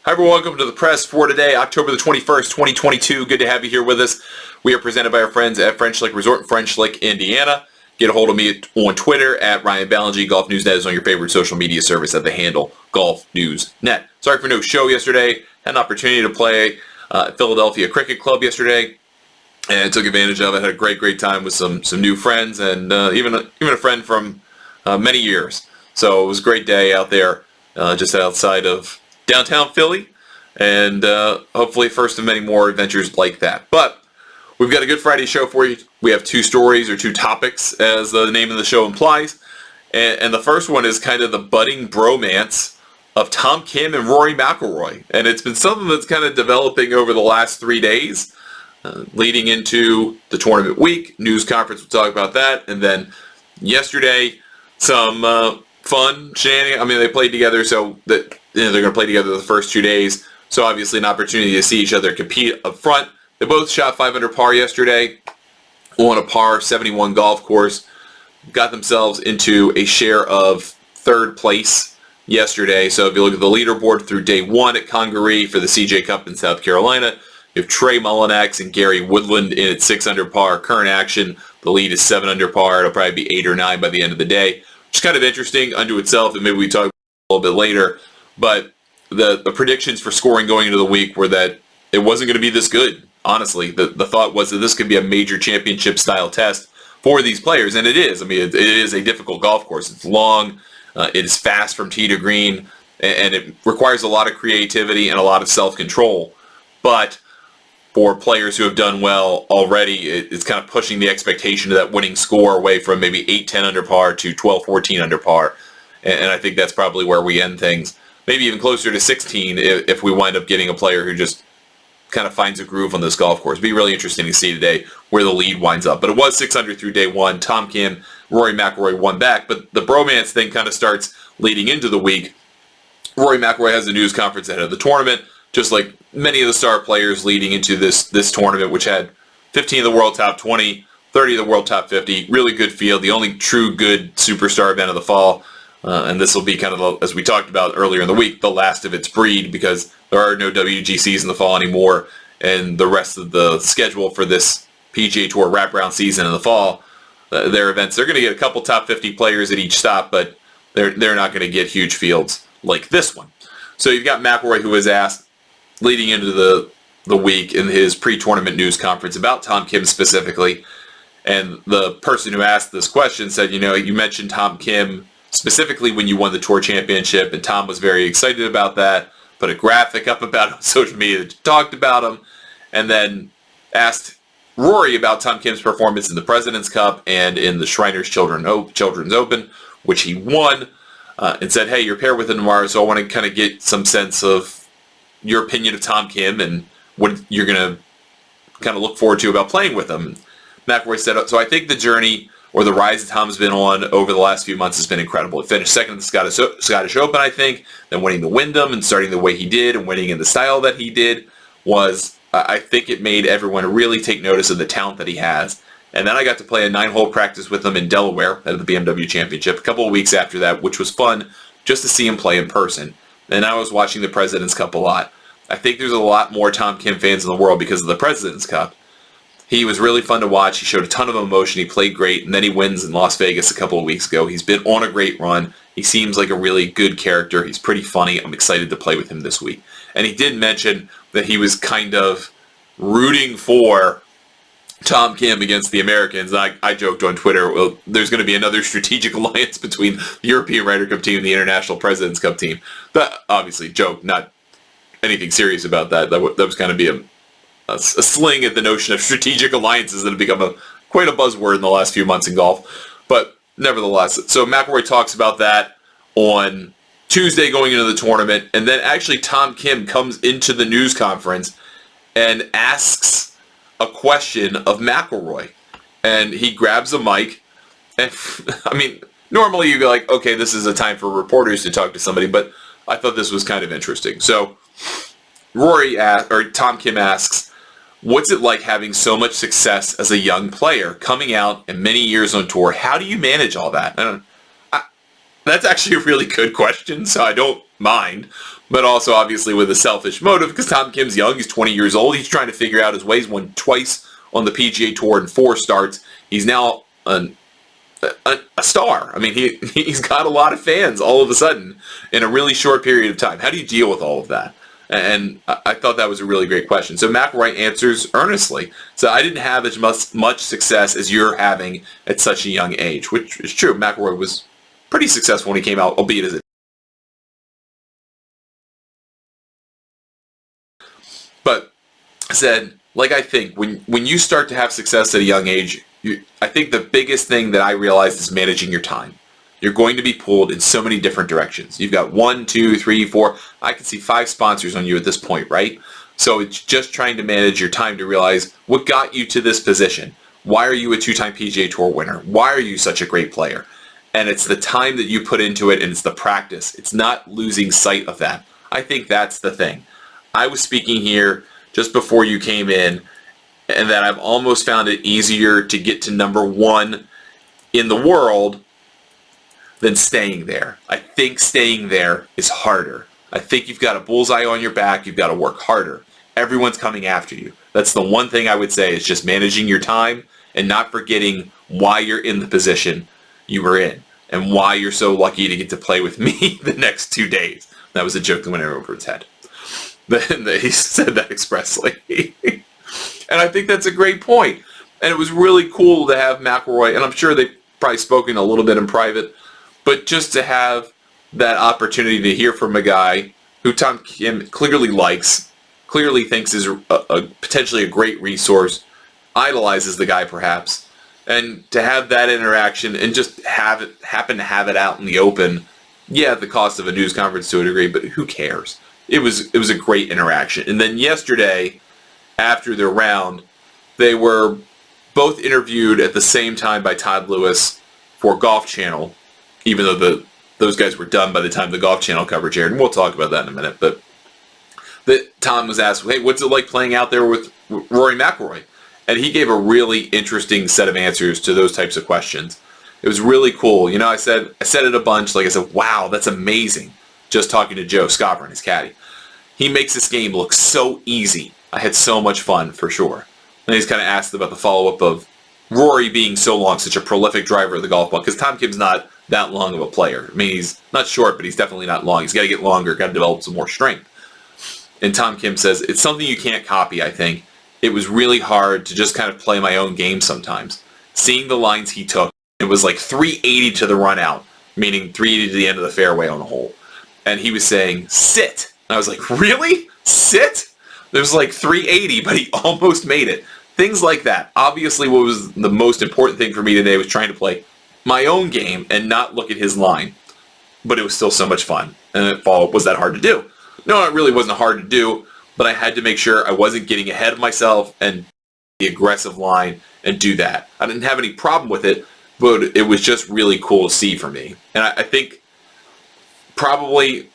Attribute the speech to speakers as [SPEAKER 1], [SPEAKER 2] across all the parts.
[SPEAKER 1] Hi everyone, welcome to the press for today, October the 21st, 2022. Good to have you here with us. We are presented by our friends at French Lick Resort in French Lick, Indiana. Get a hold of me on Twitter at Ryan Ballingy. Golf News Net is on your favorite social media service at the handle Golf News Net. Sorry for no show yesterday. Had an opportunity to play at Philadelphia Cricket Club yesterday and took advantage of it. Had a great time with some new friends and even a friend from many years. So it was a great day out there just outside of downtown Philly, and hopefully first of many more adventures like that. But we've got a Good Friday show for you. We have two stories, or two topics, as the name of the show implies. And the first one is kind of the budding bromance of Tom Kim and Rory McIlroy. And it's been something that's kind of developing over the last 3 days, leading into the tournament week. News conference, we'll talk about that. And then yesterday, some fun shenanigans. I mean, they played together, so that they're going to play together the first 2 days. So obviously an opportunity to see each other compete up front. They both shot 5 under par yesterday on a par 71 golf course. Got themselves into a share of third place yesterday. So if you look at the leaderboard through day one at Congaree for the CJ Cup in South Carolina, you have Trey Mullinax and Gary Woodland in at 6 under par. Current action, the lead is 7 under par. It'll probably be 8 or 9 by the end of the day. Which is kind of interesting unto itself, and maybe we talk about it a little bit later. But the predictions for scoring going into the week were that it wasn't going to be this good. Honestly, the thought was that this could be a major championship-style test for these players, and it is. I mean, it is a difficult golf course. It's long, it is fast from tee to green, and it requires a lot of creativity and a lot of self-control. But for players who have done well already, it's kind of pushing the expectation of that winning score away from maybe 8-10 under par to 12-14 under par. And I think that's probably where we end things. Maybe even closer to 16 if we wind up getting a player who just kind of finds a groove on this golf course. It'd be really interesting to see today where the lead winds up. But it was 6 under through day one. Tom Kim, Rory McIlroy won back. But the bromance thing kind of starts leading into the week. Rory McIlroy has a news conference ahead of the tournament, just like many of the star players leading into this tournament, which had 15 of the world top 20, 30 of the world top 50. Really good field. The only true good superstar event of the fall. And this will be kind of, as we talked about earlier in the week, the last of its breed, because there are no WGCs in the fall anymore, and the rest of the schedule for this PGA Tour wraparound season in the fall, their events, they're going to get a couple top 50 players at each stop, but they're not going to get huge fields like this one. So you've got McIlroy, who was asked leading into the week in his pre-tournament news conference about Tom Kim specifically, and the person who asked this question said, you mentioned Tom Kim specifically when you won the Tour Championship, and Tom was very excited about that, put a graphic up about it on social media that talked about him, and then asked Rory about Tom Kim's performance in the President's Cup and in the Shriners Children's Open, which he won, and said, hey, you're paired with him tomorrow, so I want to kind of get some sense of your opinion of Tom Kim and what you're going to kind of look forward to about playing with him. McIlroy said, so I think the journey or the rise that Tom's been on over the last few months has been incredible. He finished second at the Scottish Open, I think, then winning the Wyndham and starting the way he did and winning in the style that he did was, I think it made everyone really take notice of the talent that he has. And then I got to play a 9-hole practice with him in Delaware at the BMW Championship a couple of weeks after that, which was fun just to see him play in person. And I was watching the President's Cup a lot. I think there's a lot more Tom Kim fans in the world because of the President's Cup. He was really fun to watch. He showed a ton of emotion. He played great, and then he wins in Las Vegas a couple of weeks ago. He's been on a great run. He seems like a really good character. He's pretty funny. I'm excited to play with him this week. And he did mention that he was kind of rooting for Tom Kim against the Americans. I joked on Twitter, well, there's going to be another strategic alliance between the European Ryder Cup team and the International President's Cup team. But obviously, joke, not anything serious about that. That was kind of be a sling at the notion of strategic alliances that have become quite a buzzword in the last few months in golf. But nevertheless, so McIlroy talks about that on Tuesday going into the tournament, and then actually Tom Kim comes into the news conference and asks a question of McIlroy. And he grabs a mic, and I mean, normally you go like, okay, this is a time for reporters to talk to somebody, but I thought this was kind of interesting. So Tom Kim asks, what's it like having so much success as a young player, coming out and many years on tour? How do you manage all that? That's actually a really good question, so I don't mind, but also obviously with a selfish motive because Tom Kim's young. He's 20 years old. He's trying to figure out his ways. Won twice on the PGA Tour in 4 starts. He's now a star. I mean, he's got a lot of fans all of a sudden in a really short period of time. How do you deal with all of that? And I thought that was a really great question. So McIlroy answers earnestly. So I didn't have as much success as you're having at such a young age, which is true. McIlroy was pretty successful when he came out, albeit as a... But I said, like, I think when you start to have success at a young age, I think the biggest thing that I realized is managing your time. You're going to be pulled in so many different directions. You've got 1, 2, 3, 4. I can see 5 sponsors on you at this point, right? So it's just trying to manage your time to realize what got you to this position. Why are you a 2-time PGA Tour winner? Why are you such a great player? And it's the time that you put into it, and it's the practice. It's not losing sight of that. I think that's the thing. I was speaking here just before you came in, and that I've almost found it easier to get to number 1 in the world than staying there. I think staying there is harder. I think you've got a bullseye on your back. You've got to work harder. Everyone's coming after you. That's the one thing I would say is just managing your time and not forgetting why you're in the position you were in and why you're so lucky to get to play with me the next 2 days. That was a joke that went over his head. He said that expressly. And I think that's a great point. And it was really cool to have McIlroy, and I'm sure they've probably spoken a little bit in private, but just to have that opportunity to hear from a guy who Tom Kim clearly likes, clearly thinks is potentially a great resource, idolizes the guy perhaps, and to have that interaction and just happen to have it out in the open, yeah, at the cost of a news conference to a degree, but who cares? It was a great interaction. And then yesterday, after their round, they were both interviewed at the same time by Todd Lewis for Golf Channel, even though those guys were done by the time the Golf Channel coverage aired, and we'll talk about that in a minute. But Tom was asked, hey, what's it like playing out there with Rory McIlroy? And he gave a really interesting set of answers to those types of questions. It was really cool. You know, I said it a bunch. Like I said, wow, that's amazing. Just talking to Joe Scoffer and his caddy. He makes this game look so easy. I had so much fun, for sure. And he's kind of asked about the follow-up of Rory being so long, such a prolific driver of the golf ball, because Tom Kim's not that long of a player. I mean, he's not short, but he's definitely not long. He's got to get longer, got to develop some more strength. And Tom Kim says, it's something you can't copy, I think. It was really hard to just kind of play my own game sometimes. Seeing the lines he took, it was like 380 to the run out, meaning 380 to the end of the fairway on the hole. And he was saying, sit. And I was like, really? Sit? There was like 380, but he almost made it. Things like that. Obviously, what was the most important thing for me today was trying to play my own game and not look at his line. But it was still so much fun. And the follow-up, was that hard to do? No, it really wasn't hard to do, but I had to make sure I wasn't getting ahead of myself and the aggressive line and do that. I didn't have any problem with it, but it was just really cool to see for me. And I think probably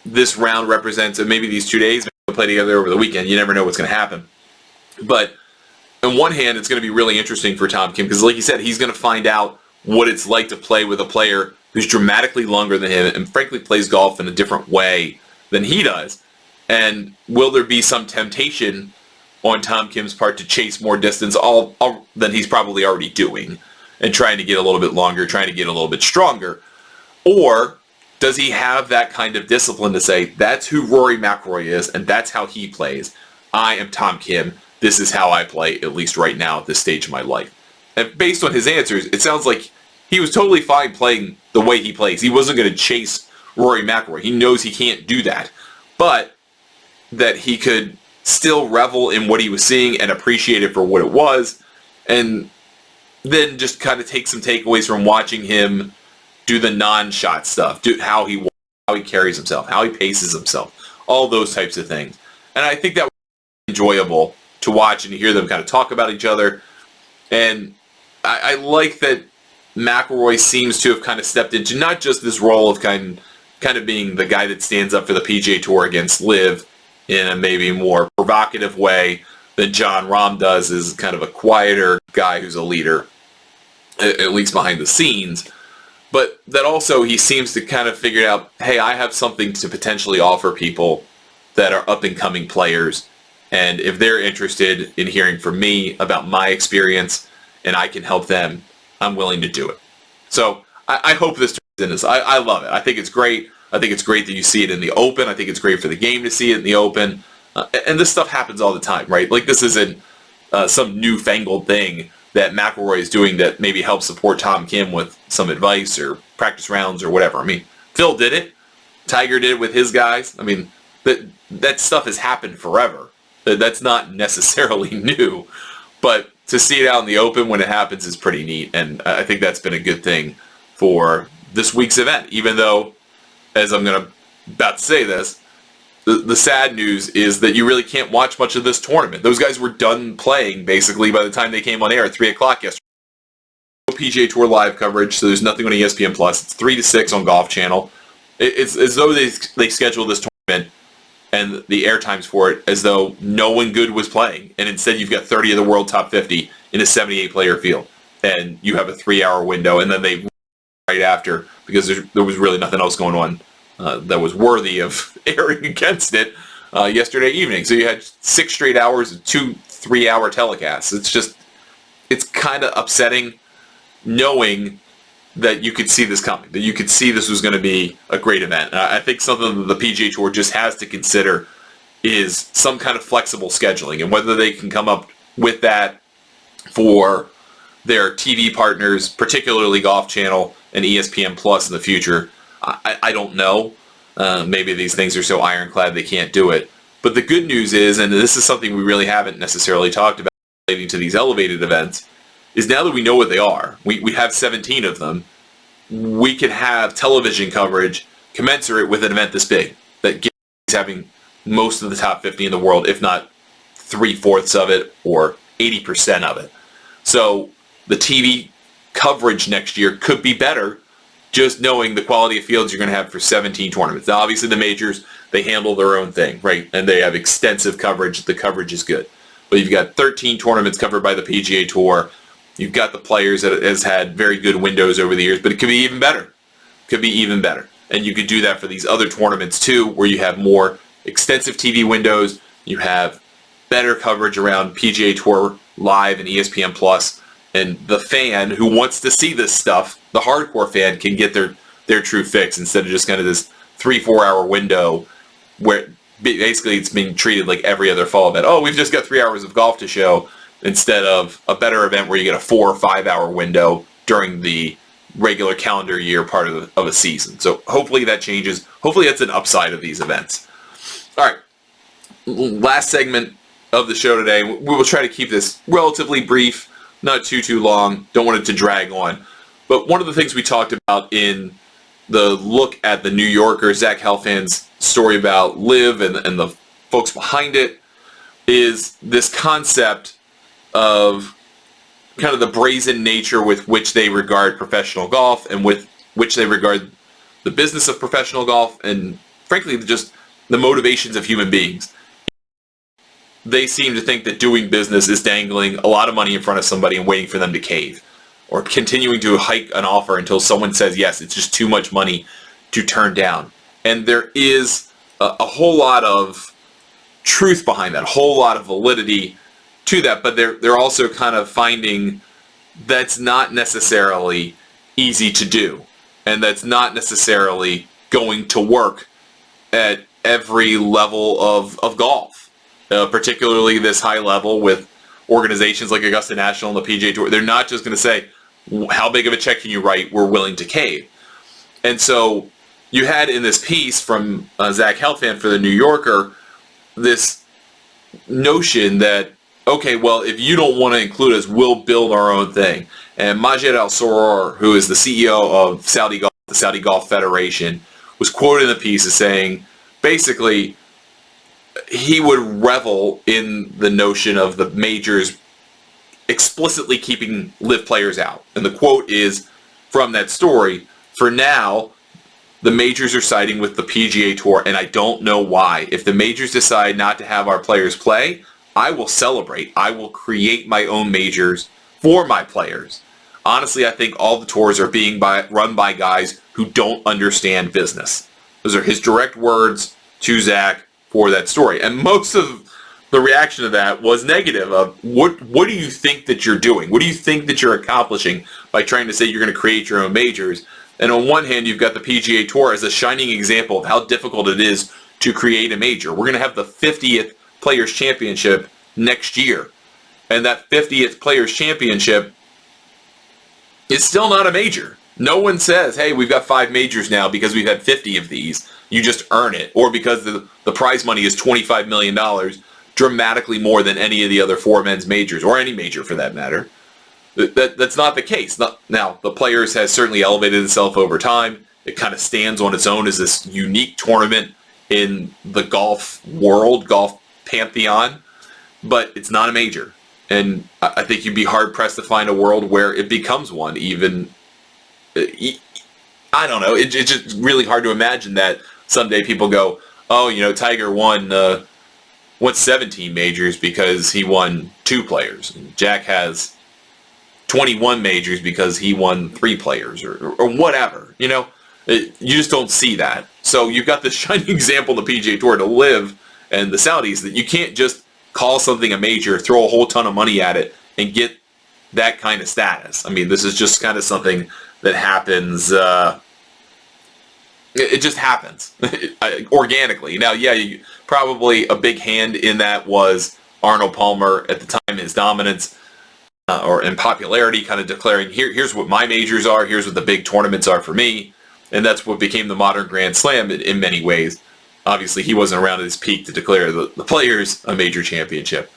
[SPEAKER 1] this round represents, and maybe these 2 days, maybe we'll play together over the weekend. You never know what's going to happen. But on one hand, it's going to be really interesting for Tom Kim because, like he said, he's going to find out what it's like to play with a player who's dramatically longer than him and frankly plays golf in a different way than he does. And will there be some temptation on Tom Kim's part to chase more distance than he's probably already doing and trying to get a little bit longer, trying to get a little bit stronger? Or does he have that kind of discipline to say, that's who Rory McIlroy is and that's how he plays. I am Tom Kim. This is how I play, at least right now at this stage of my life. And based on his answers, it sounds like he was totally fine playing the way he plays. He wasn't going to chase Rory McIlroy. He knows he can't do that. But that he could still revel in what he was seeing and appreciate it for what it was, and then just kind of take some takeaways from watching him do the non-shot stuff, do how he carries himself, how he paces himself, all those types of things. And I think that was enjoyable to watch and to hear them kind of talk about each other. And I like that McIlroy seems to have kind of stepped into not just this role of kind of being the guy that stands up for the PGA Tour against LIV in a maybe more provocative way than Jon Rahm does, is kind of a quieter guy who's a leader, at least behind the scenes. But that also he seems to kind of figure out, hey, I have something to potentially offer people that are up-and-coming players. And if they're interested in hearing from me about my experience and I can help them, I'm willing to do it. So I hope this turns into this. I love it. I think it's great. I think it's great that you see it in the open. I think it's great for the game to see it in the open. And this stuff happens all the time, right? Like this isn't some newfangled thing that McIlroy is doing that maybe helps support Tom Kim with some advice or practice rounds or whatever. I mean, Phil did it. Tiger did it with his guys. I mean, that stuff has happened forever. That's not necessarily new. But to see it out in the open when it happens is pretty neat. And I think that's been a good thing for this week's event. Even though, as I'm about to say this, the sad news is that you really can't watch much of this tournament. Those guys were done playing, basically, by the time they came on air at 3 o'clock yesterday. No PGA Tour live coverage, so there's nothing on ESPN+. It's 3 to 6 on Golf Channel. It's as though they scheduled this tournament and the airtimes for it as though no one good was playing. And instead you've got 30 of the world top 50 in a 78-player field. And you have a 3-hour window, and then they right after, because there was really nothing else going on that was worthy of airing against it yesterday evening. So you had 6 straight hours of 2 3-hour telecasts. It's kind of upsetting knowing that you could see this coming, that you could see this was going to be a great event. I think something that the PGA Tour just has to consider is some kind of flexible scheduling, and whether they can come up with that for their TV partners, particularly Golf Channel and ESPN Plus in the future. I don't know. Maybe these things are so ironclad they can't do it. But the good news is, and this is something we really haven't necessarily talked about relating to these elevated events, is now that we know what they are, we have 17 of them, we can have television coverage commensurate with an event this big, that is having most of the top 50 in the world, if not 3/4 of it or 80% of it. So the TV coverage next year could be better just knowing the quality of fields you're going to have for 17 tournaments. Now, obviously, the majors, they handle their own thing, right? And they have extensive coverage. The coverage is good. But you've got 13 tournaments covered by the PGA Tour. You've got the players that has had very good windows over the years, but it could be even better. Could be even better. And you could do that for these other tournaments, too, where you have more extensive TV windows. You have better coverage around PGA Tour Live and ESPN Plus. And the fan who wants to see this stuff, the hardcore fan, can get their true fix instead of just kind of this 3-4 hour window where basically it's being treated like every other fall event. Oh, we've just got 3 hours of golf to show instead of a better event where you get a 4 or 5 hour window during the regular calendar year part of a season. So hopefully that changes. Hopefully that's an upside of these events. All right, last segment of the show today. We will try to keep this relatively brief. Not too long. Don't want it to drag on. But one of the things we talked about in the look at the New Yorker, Zach Helfand's story about LIV and the folks behind it, is this concept of kind of the brazen nature with which they regard professional golf and with which they regard the business of professional golf and, frankly, just the motivations of human beings. They seem to think that doing business is dangling a lot of money in front of somebody and waiting for them to cave, or continuing to hike an offer until someone says yes. It's just too much money to turn down. And there is a whole lot of truth behind that, a whole lot of validity to that, but they're also kind of finding that's not necessarily easy to do, and that's not necessarily going to work at every level of golf. Particularly this high level with organizations like Augusta National and the PGA Tour. They're not just going to say, how big of a check can you write? We're willing to cave. And so you had in this piece from Zach Helfand for the New Yorker this notion that, okay, well, if you don't want to include us, we'll build our own thing. And Majed Al-Soror, who is the CEO of Saudi Golf, the Saudi Golf Federation, was quoted in the piece as saying, basically, he would revel in the notion of the majors explicitly keeping LIV players out. And the quote is from that story, "For now, the majors are siding with the PGA Tour, and I don't know why. If the majors decide not to have our players play, I will celebrate. I will create my own majors for my players. Honestly, I think all the tours are being run by guys who don't understand business. Those are his direct words to Zach for that story. And most of the reaction to that was negative of, what do you think that you're doing? What do you think that you're accomplishing by trying to say you're going to create your own majors? And on one hand, you've got the PGA Tour as a shining example of how difficult it is to create a major. We're going to have the 50th Players' Championship next year. And that 50th Players' Championship is still not a major. No one says, hey, we've got 5 majors now because we've had 50 of these. You just earn it. Or because the prize money is $25 million, dramatically more than any of the other 4 men's majors, or any major for that matter. That's not the case. Now, the Players has certainly elevated itself over time. It kind of stands on its own as this unique tournament in the golf world, golf pantheon, but it's not a major. And I think you'd be hard-pressed to find a world where it becomes one, even. I don't know. It's just really hard to imagine that someday people go, oh, Tiger won 17 majors because he won 2 players. And Jack has 21 majors because he won 3 players, or whatever. You just don't see that. So you've got this shining example in the PGA Tour to LIV and the Saudis that you can't just call something a major, throw a whole ton of money at it, and get that kind of status. I mean, this is just kind of something that happens. It just happens organically. Now, yeah, probably a big hand in that was Arnold Palmer at the time, his dominance or in popularity, kind of declaring, here's what my majors are, here's what the big tournaments are for me. And that's what became the modern Grand Slam in many ways. Obviously, he wasn't around at his peak to declare the Players a major championship.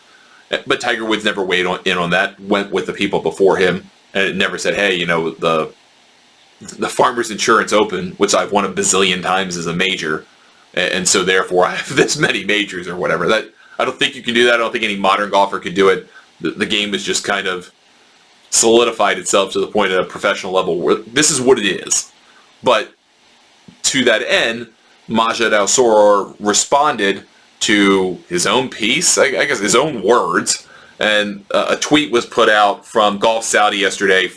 [SPEAKER 1] But Tiger Woods never weighed in on that, went with the people before him, and it never said, hey, the Farmers Insurance Open, which I've won a bazillion times, is a major, and so therefore I have this many majors or whatever. That I don't think you can do that. I don't think any modern golfer could do it. The game has just kind of solidified itself to the point at a professional level where this is what it is. But to that end, Majed Al-Soror responded to his own piece, I guess his own words, and a tweet was put out from Golf Saudi yesterday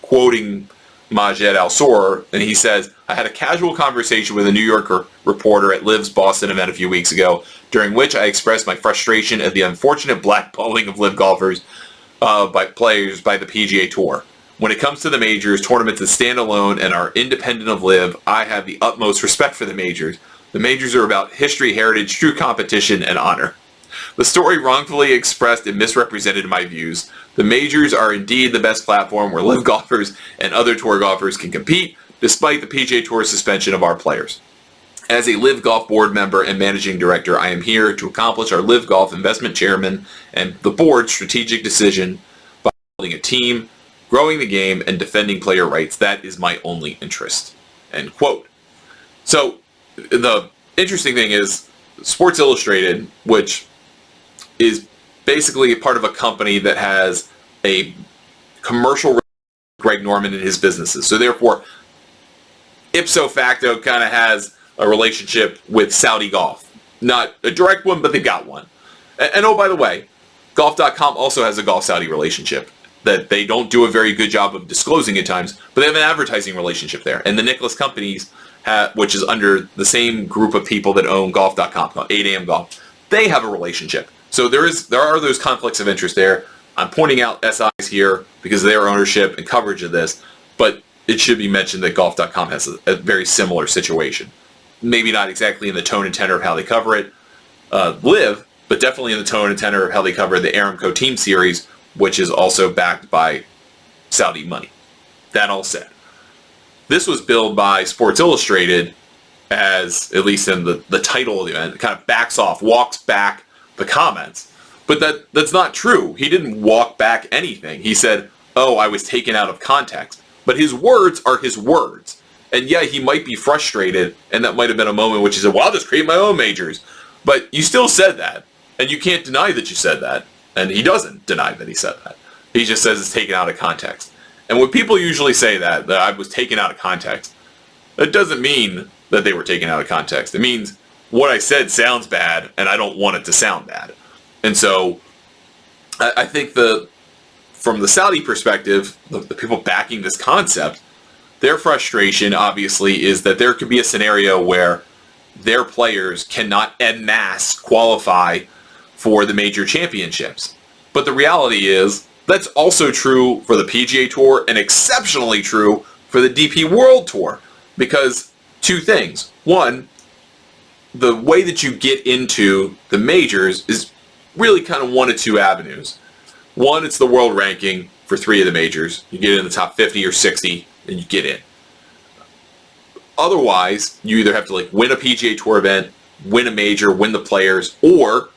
[SPEAKER 1] quoting Majed Al-Soror, and he says, I had a casual conversation with a New Yorker reporter at LIV's Boston event a few weeks ago, during which I expressed my frustration at the unfortunate blackballing of LIV golfers by players by the PGA Tour. When it comes to the majors, tournaments that stand alone and are independent of LIV, I have the utmost respect for the majors. The majors are about history, heritage, true competition, and honor. The story wrongfully expressed and misrepresented my views. The majors are indeed the best platform where LIV golfers and other tour golfers can compete, despite the PGA Tour suspension of our players. As a LIV Golf board member and managing director, I am here to accomplish our LIV Golf investment chairman and the board's strategic decision by building a team, growing the game, and defending player rights. That is my only interest. End quote. So the interesting thing is Sports Illustrated, which is basically a part of a company that has a commercial with Greg Norman and his businesses. So therefore, ipso facto kind of has a relationship with Saudi Golf. Not a direct one, but they've got one. And oh, by the way, Golf.com also has a Golf Saudi relationship that they don't do a very good job of disclosing at times, but they have an advertising relationship there. And the Nicholas Companies, which is under the same group of people that own Golf.com, called 8am Golf, they have a relationship. So there are those conflicts of interest there. I'm pointing out SIs here because of their ownership and coverage of this, but it should be mentioned that Golf.com has a very similar situation. Maybe not exactly in the tone and tenor of how they cover it, LIV, but definitely in the tone and tenor of how they cover the Aramco Team Series, which is also backed by Saudi money. That all said, this was billed by Sports Illustrated as, at least in the title of the event, kind of walks back the comments. But that's not true. He didn't walk back anything. He said, oh, I was taken out of context. But his words are his words. And yeah, he might be frustrated, and that might have been a moment which he said, well, I'll just create my own majors. But you still said that, and you can't deny that you said that. And he doesn't deny that he said that. He just says it's taken out of context. And when people usually say that I was taken out of context, that doesn't mean that they were taken out of context. It means what I said sounds bad, and I don't want it to sound bad. And so I think from the Saudi perspective, the people backing this concept, their frustration obviously is that there could be a scenario where their players cannot en masse qualify for the major championships. But the reality is that's also true for the PGA Tour and exceptionally true for the DP World Tour. Because two things. One, the way that you get into the majors is really kind of one of two avenues. One, it's the world ranking for 3 of the majors. You get in the top 50 or 60 and you get in. Otherwise, you either have to win a PGA Tour event, win a major, win the players, or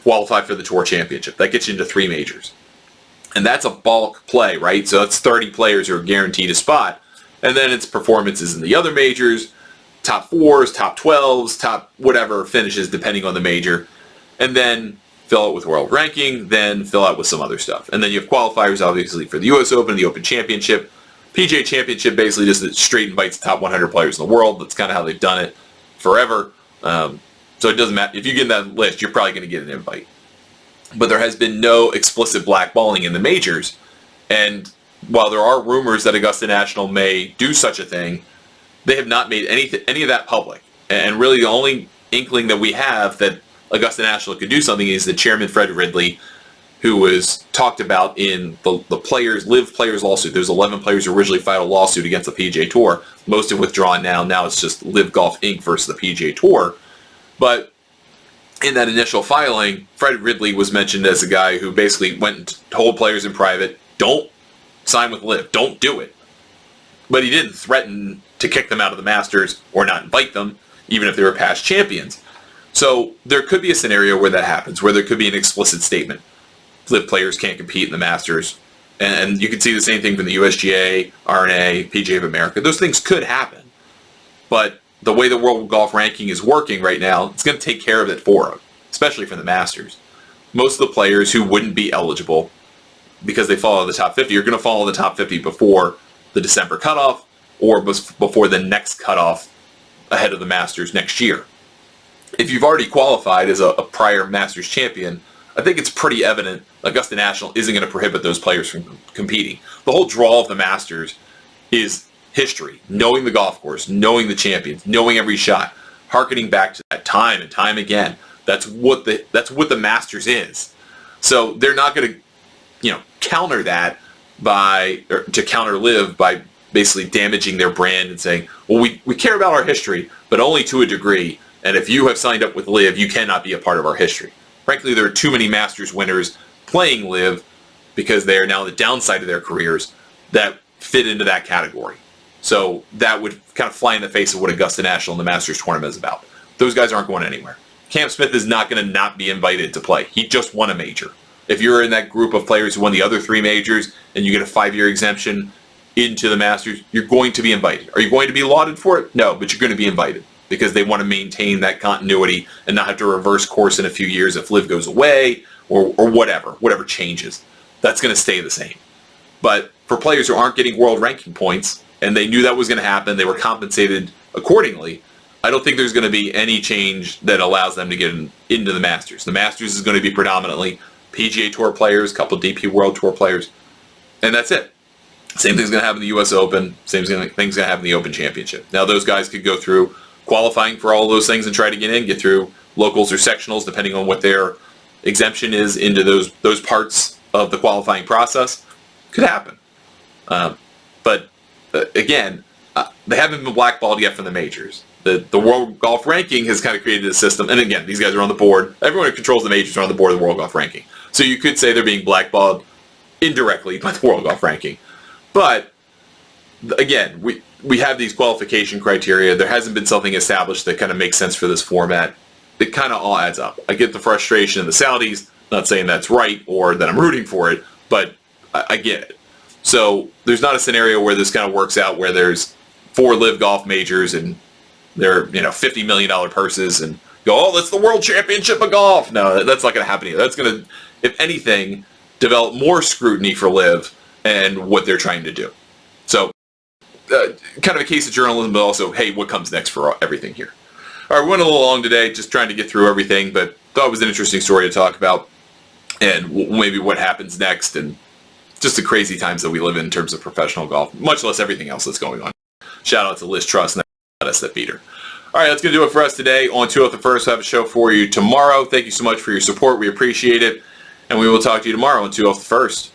[SPEAKER 1] qualify for the Tour Championship. That gets you into 3 majors. And that's a bulk play, right? So that's 30 players who are guaranteed a spot. And then it's performances in the other majors, top 4s, top 12s, top whatever finishes depending on the major. And then fill out with world ranking, then fill out with some other stuff. And then you have qualifiers, obviously, for the US Open, the Open Championship. PGA Championship basically just straight invites the top 100 players in the world. That's kind of how they've done it forever. So it doesn't matter. If you get in that list, you're probably going to get an invite. But there has been no explicit blackballing in the majors. And while there are rumors that Augusta National may do such a thing, they have not made any of that public. And really the only inkling that we have that Augusta National could do something is the chairman, Fred Ridley, who was talked about in the LIV players lawsuit. There's 11 players who originally filed a lawsuit against the PGA Tour. Most have withdrawn now. Now it's just LIV Golf Inc. versus the PGA Tour. But in that initial filing, Fred Ridley was mentioned as a guy who basically went and told players in private, don't sign with LIV, don't do it. But he didn't threaten to kick them out of the Masters or not invite them, even if they were past champions. So there could be a scenario where that happens, where there could be an explicit statement. LIV players can't compete in the Masters. And you can see the same thing from the USGA, RNA, PGA of America. Those things could happen. But the way the World Golf Ranking is working right now, it's going to take care of it for them, especially for the Masters. Most of the players who wouldn't be eligible because they fall out of the top 50 are going to fall in the top 50 before the December cutoff or before the next cutoff ahead of the Masters next year. If you've already qualified as a prior Masters champion, I think it's pretty evident Augusta National isn't going to prohibit those players from competing. The whole draw of the Masters is history, knowing the golf course, knowing the champions, knowing every shot, hearkening back to that time and time again. That's what the Masters is. So they're not going to, counter that to counter LIV by basically damaging their brand and saying, well, we care about our history, but only to a degree. And if you have signed up with LIV, you cannot be a part of our history. Frankly, there are too many Masters winners playing LIV because they are now the downside of their careers that fit into that category. So that would kind of fly in the face of what Augusta National and the Masters tournament is about. Those guys aren't going anywhere. Cam Smith is not going to not be invited to play. He just won a major. If you're in that group of players who won the other 3 majors and you get a 5-year exemption into the Masters, you're going to be invited. Are you going to be lauded for it? No, but you're going to be invited because they want to maintain that continuity and not have to reverse course in a few years if LIV goes away or whatever changes. That's going to stay the same. But for players who aren't getting world ranking points, and they knew that was going to happen, they were compensated accordingly, I don't think there's going to be any change that allows them to get into the Masters. The Masters is going to be predominantly PGA Tour players, a couple DP World Tour players, and that's it. Same thing's going to happen in the US Open, same thing's going to happen in the Open Championship. Now those guys could go through qualifying for all of those things and try to get through locals or sectionals, depending on what their exemption is into those parts of the qualifying process. Could happen. But again, they haven't been blackballed yet from the majors. The World Golf Ranking has kind of created a system, and again, these guys are on the board. Everyone who controls the majors are on the board of the World Golf Ranking. So you could say they're being blackballed indirectly by the World Golf Ranking. But again, we have these qualification criteria. There hasn't been something established that kind of makes sense for this format. It kind of all adds up. I get the frustration of the Saudis, not saying that's right or that I'm rooting for it, but I get it. So there's not a scenario where this kind of works out where there's 4 LIV Golf majors and they're $50 million purses and go, oh, that's the World Championship of Golf. No, that's not going to happen either. That's going to, if anything, develop more scrutiny for LIV and what they're trying to do. So kind of a case of journalism, but also, hey, what comes next for everything here? All right, we went a little long today, just trying to get through everything, but thought it was an interesting story to talk about and maybe what happens next and just the crazy times that we live in terms of professional golf, much less everything else that's going on. Shout out to Liz Truss and that beat her. All right, that's going to do it for us today on 2 Off the First. We'll have a show for you tomorrow. Thank you so much for your support. We appreciate it. And we will talk to you tomorrow on 2 Off the First.